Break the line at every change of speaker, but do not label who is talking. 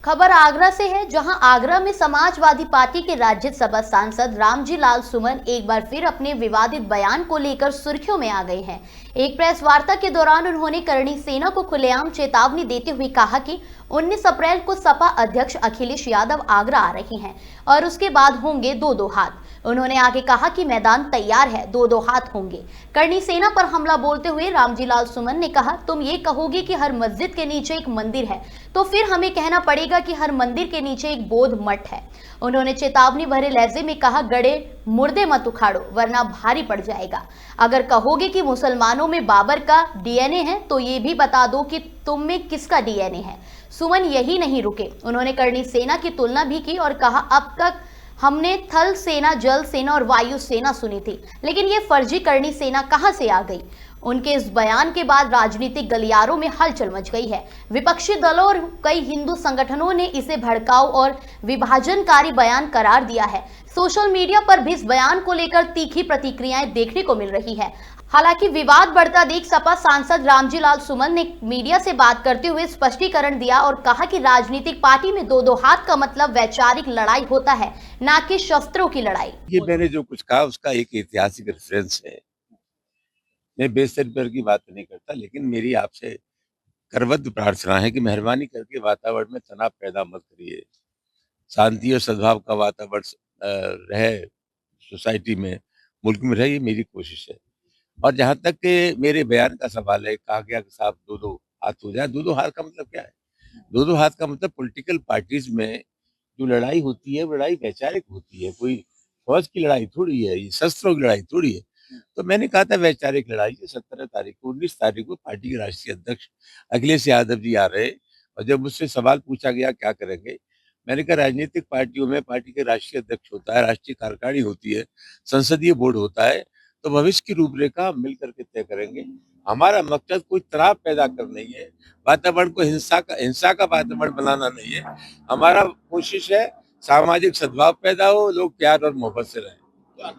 खबर आगरा से है, जहां आगरा में समाजवादी पार्टी के राज्यसभा सांसद रामजी लाल सुमन एक बार फिर अपने विवादित बयान को लेकर सुर्खियों में आ गए हैं। एक प्रेस वार्ता के दौरान उन्होंने करणी सेना को खुलेआम चेतावनी देते हुए कहा कि 19 अप्रैल को सपा अध्यक्ष अखिलेश यादव आगरा आ रहे हैं और उसके बाद होंगे दो दो हाथ। उन्होंने आगे कहा कि मैदान तैयार है, दो दो हाथ होंगे। करणी सेना पर हमला बोलते हुए रामजी लाल सुमन ने कहा, तुम ये कहोगे कि हर मस्जिद के नीचे एक मंदिर है, तो फिर हमें कहना पड़ेगा कि हर मंदिर के नीचे एक बौद्ध मठ है। उन्होंने चेतावनी भरे लहजे में कहा, गड़े मुर्दे मत उखाड़ो वरना भारी पड़ जाएगा। अगर कहोगे कि मुसलमानों में बाबर का डीएनए है, तो ये भी बता दो कि तुम में किसका डीएनए है। सुमन यही नहीं रुके, उन्होंने करणी सेना की तुलना भी की और कहा, अब तक हमने थल सेना, जल सेना और वायु सेना सुनी थी, लेकिन ये फर्जी करणी सेना कहां से आ गई। उनके इस बयान के बाद राजनीतिक गलियारों में हलचल मच गई है। विपक्षी दलों और कई हिंदू संगठनों ने इसे भड़काऊ और विभाजनकारी बयान करार दिया है। सोशल मीडिया पर भी इस बयान को लेकर तीखी प्रतिक्रियाएं देखने को मिल रही है। हालांकि विवाद बढ़ता देख सपा सांसद रामजी लाल सुमन ने मीडिया से बात करते हुए स्पष्टीकरण दिया और कहा कि राजनीतिक पार्टी में दो दो हाथ का मतलब वैचारिक लड़ाई होता है, न कि शस्त्रों की लड़ाई।
ये मैंने जो कुछ कहा उसका एक ऐतिहासिक रेफरेंस है। मैं बेसिर पर की बात नहीं करता, लेकिन मेरी आपसे करबद्ध प्रार्थना है कि मेहरबानी करके वातावरण में तनाव पैदा मत करिए। शांति और सद्भाव का वातावरण रहे सोसाइटी में, मुल्क में रहे, ये मेरी कोशिश है। और जहां तक के मेरे बयान का सवाल है, कहा गया कि साहब दो दो हाथ हो जाए। दो दो हाथ का मतलब क्या है? दो दो हाथ का मतलब पॉलिटिकल पार्टीज में जो लड़ाई होती है वो लड़ाई वैचारिक होती है। कोई फौज की लड़ाई थोड़ी है, ये शस्त्रों की लड़ाई थोड़ी है। तो मैंने कहा था वैचारिक लड़ाई है। 17 तारीख को, 19 तारीख को पार्टी के राष्ट्रीय अध्यक्ष अखिलेश यादव जी आ रहे हैं। और जब मुझसे सवाल पूछा गया क्या करेंगे, मैंने कहा राजनीतिक पार्टियों में पार्टी के राष्ट्रीय अध्यक्ष होता है, राष्ट्रीय कार्यकारिणी होती है, संसदीय बोर्ड होता है। तो भविष्य की रूपरेखा हम मिल करके तय करेंगे। हमारा मकसद कोई तनाव पैदा करना नहीं है, वातावरण को हिंसा का वातावरण बनाना नहीं है। हमारा कोशिश है सामाजिक सद्भाव पैदा हो, लोग प्यार और मोहब्बत से रहें।